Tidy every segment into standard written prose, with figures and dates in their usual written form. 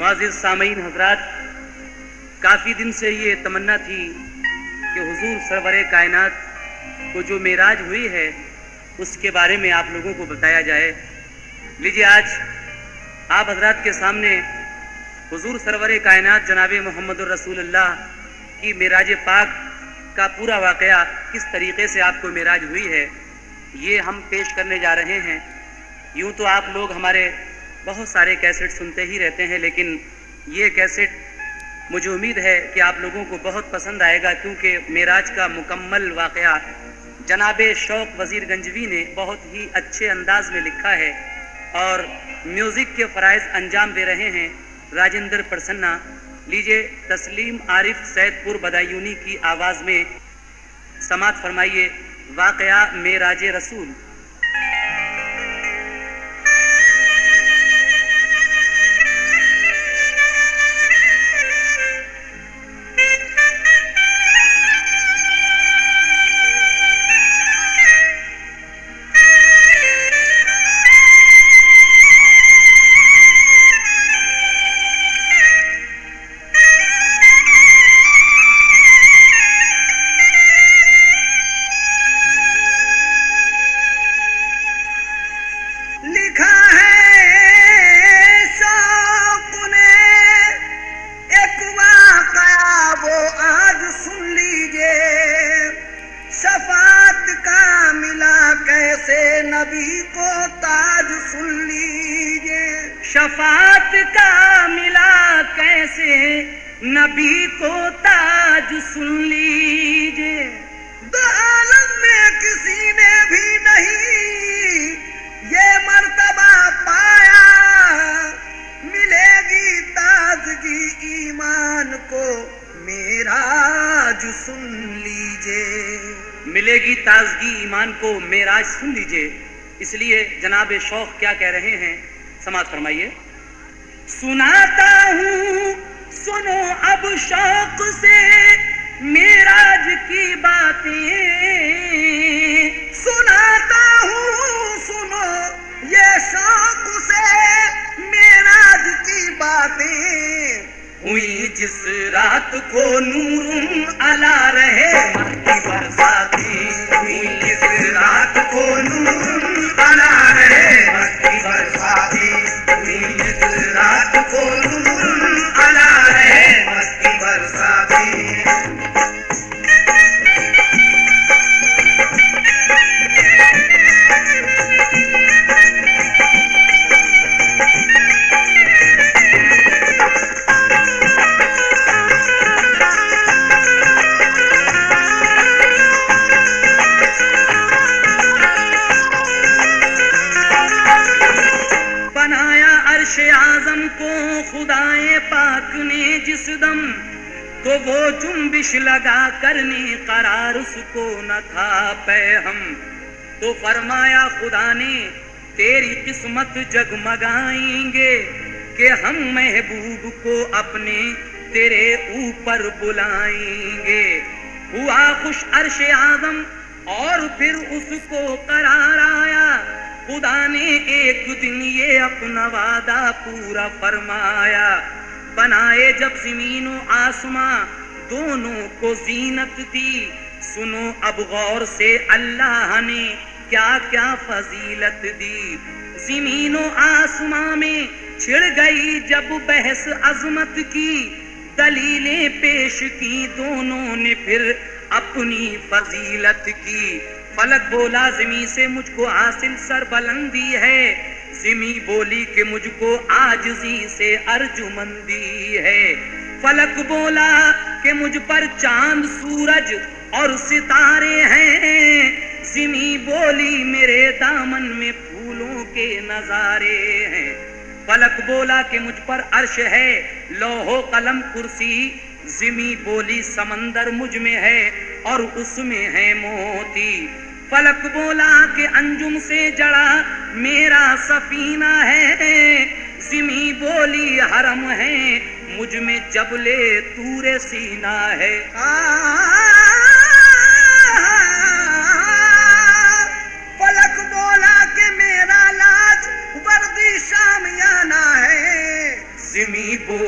मुआज़िज़ सामीन हज़रात, काफ़ी दिन से ये तमन्ना थी कि हुजूर सरवरे कायनात को जो मेराज हुई है उसके बारे में आप लोगों को बताया जाए। लीजिए, आज आप हज़रात के सामने हुजूर सरवरे कायनात जनाब मोहम्मद रसूलुल्लाह की मेराज पाक का पूरा वाक़या किस तरीक़े से आपको मेराज हुई है ये हम पेश करने जा रहे हैं। यूँ तो आप लोग हमारे बहुत सारे कैसेट सुनते ही रहते हैं, लेकिन ये कैसेट मुझे उम्मीद है कि आप लोगों को बहुत पसंद आएगा, क्योंकि मेराज का मुकम्मल वाक़या जनाब शौक़ वज़ीर गंजवी ने बहुत ही अच्छे अंदाज में लिखा है और म्यूज़िक के फ़राइज़ अंजाम दे रहे हैं राजेंद्र प्रसन्ना। लीजिए, तस्लीम आरिफ सैदपुर बदायूनी की आवाज़ में समात फरमाइए वाक़या मेराज रसूल। शफ़ाअत का मिला कैसे नबी को ताज सुन लीजिए। दो आलम में किसी ने भी नहीं ये मर्तबा पाया, मिलेगी ताजगी ईमान को मेराज सुन लीजिए। मिलेगी ताजगी ईमान को मेराज सुन लीजिए। इसलिए जनाब शौक़ क्या कह रहे हैं, समात फरमाइए। सुनाता हूँ सुनो अब शौक़ से मेराज की बातें, सुनाता हूँ सुनो ये शौक़ से मेराज की बातें। हुई जिस रात को नूरुन अला रहे मक्की बरसाती, हुई जिस रात को नूरुन अला रहे मक्की बरसाती, हुई जिस रात को नूरुन अला रहे मक्की बरसाती। आज़म को खुदाए पाक ने जिस दम, तो वो जुम्बिश लगा करने करार उसको न था पैहम। तो फरमाया खुदा ने तेरी किस्मत जगमगाएंगे कि हम महबूब को अपने तेरे ऊपर बुलाएंगे। हुआ खुश अर्श आज़म और फिर उसको करार आया, खुदा ने एक दिन ये अपना वादा पूरा फरमाया। बनाए जब ज़मीनो आसमां दोनों को जीनत दी, सुनो अब गौर से अल्लाह ने क्या क्या फजीलत दी। ज़मीनो आसमां में छिड़ गई जब बहस अजमत की, दलीलें पेश की दोनों ने फिर अपनी फजीलत की। फलक बोला ज़मी से मुझको हासिल सरबलंदी है, ज़मी बोली कि मुझको आजिज़ी से अर्जुमंदी है। फलक बोला कि मुझ पर चांद सूरज और सितारे हैं, ज़मी बोली मेरे दामन में फूलों के नजारे हैं। फलक बोला कि मुझ पर अर्श है, लौहो कलम कुर्सी, ज़मी बोली समंदर मुझ में है और उसमें है मोती। फलक बोला कि अंजुम से जड़ा मेरा सफीना है, ज़मी बोली हरम है मुझ में जबले तूरे सीना है। फलक बोला कि मेरा लाज वर्दी शामियाना है, ज़मी बोली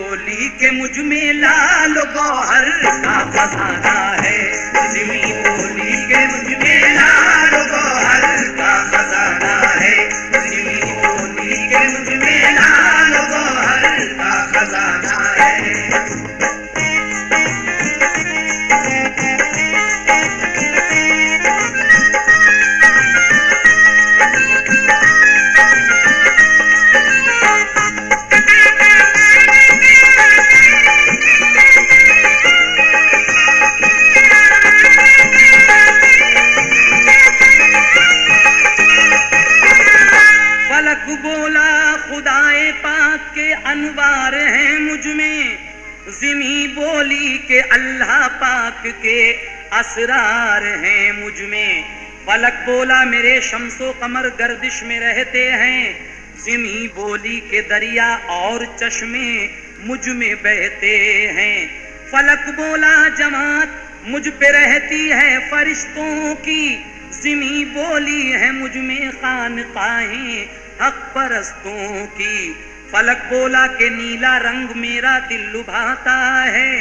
के अल्लाह पाक के असरार हैं मुझ में। फलक बोला मेरे शम्सो कमर गर्दिश में रहते हैं, ज़िमी बोली के दरिया और चश्मे मुझ में बहते हैं। फलक बोला जमात मुझ पे रहती है फरिश्तों की, ज़िमी बोली है मुझ में खानकाहें हक परस्तों की। फलक बोला के नीला रंग मेरा दिल लुभाता है,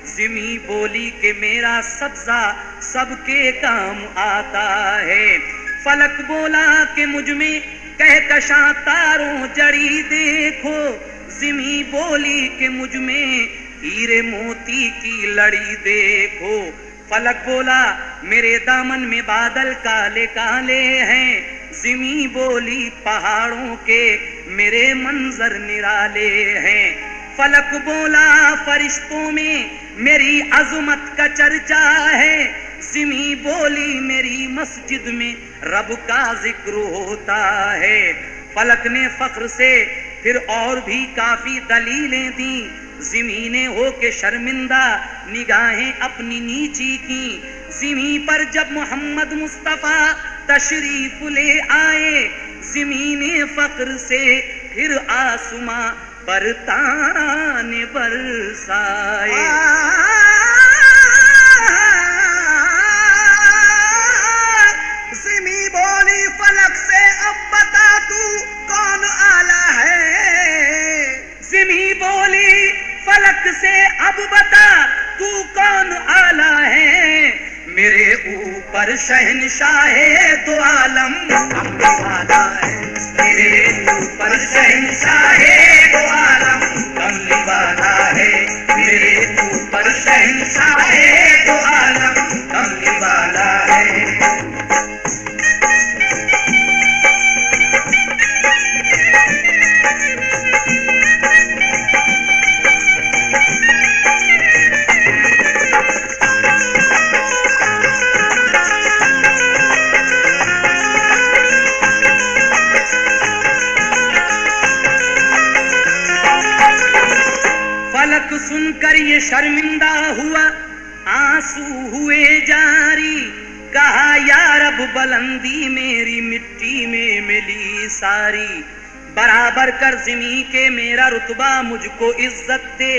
ज़िमी बोली के मेरा सब्जा सबके काम आता है। फलक बोला कि मुझ में कहकशां तारों जड़ी देखो, ज़िमी बोली कि मुझ में हीरे मोती की लड़ी देखो। फलक बोला मेरे दामन में बादल काले काले हैं, ज़िमी बोली पहाड़ों के मेरे मंजर निराले हैं। फलक बोला फरिश्तों में मेरी अज़मत का चर्चा है, ज़िमी बोली मेरी मस्जिद में रब का जिक्र होता है। फलक ने फख्र से फिर और भी काफी दलीलें दी, ज़िमी ने हो के शर्मिंदा निगाहें अपनी नीची की। ज़िमी पर जब मोहम्मद मुस्तफा तशरीफ ले आए, ज़िमी ने फख्र से फिर आसमां बरताने बरसाए। ज़िमी बोली फलक से अब बता तू कौन आला है। ज़िमी बोली फलक से अब बता तू कौन आला है। मेरे ऊपर शहनशाहे दो आलम कमली वाला है, मेरे ऊपर शहनशाहे दो आलम कमली वाला है, मेरे ऊपर शहनशाहे दो आलम कमली वाला है। फलक सुनकर ये शर्मिंदा हुआ, आंसू हुए जारी, कहा या रब बुलंदी मेरी मिट्टी में मिली सारी। बराबर कर ज़िमी के मेरा रुतबा मुझको इज्जत दे,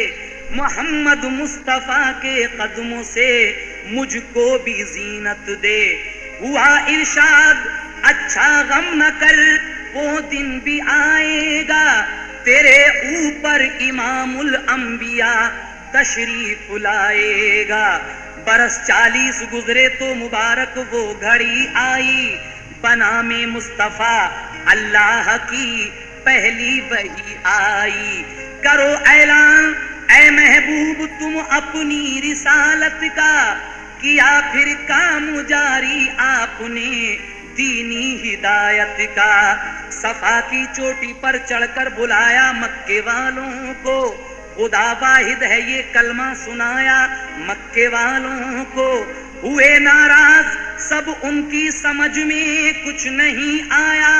मोहम्मद मुस्तफा के कदमों से मुझको भी जीनत दे। हुआ इरशाद अच्छा गम न कर, वो दिन भी आएगा तेरे ऊपर इमामुल अंबिया तशरीफ लाएगा। बरस 40 गुजरे तो मुबारक वो घड़ी आई, बना में मुस्तफा अल्लाह की पहली वही आई। करो ऐलान ऐ महबूब तुम अपनी रिसालत का, किया फिर काम जारी आपने दीनी हिदायत का। सफा की चोटी पर चढ़कर बुलाया मक्के वालों को, खुदा वाहिद है ये कलमा सुनाया मक्के वालों को। हुए नाराज सब उनकी समझ में कुछ नहीं आया,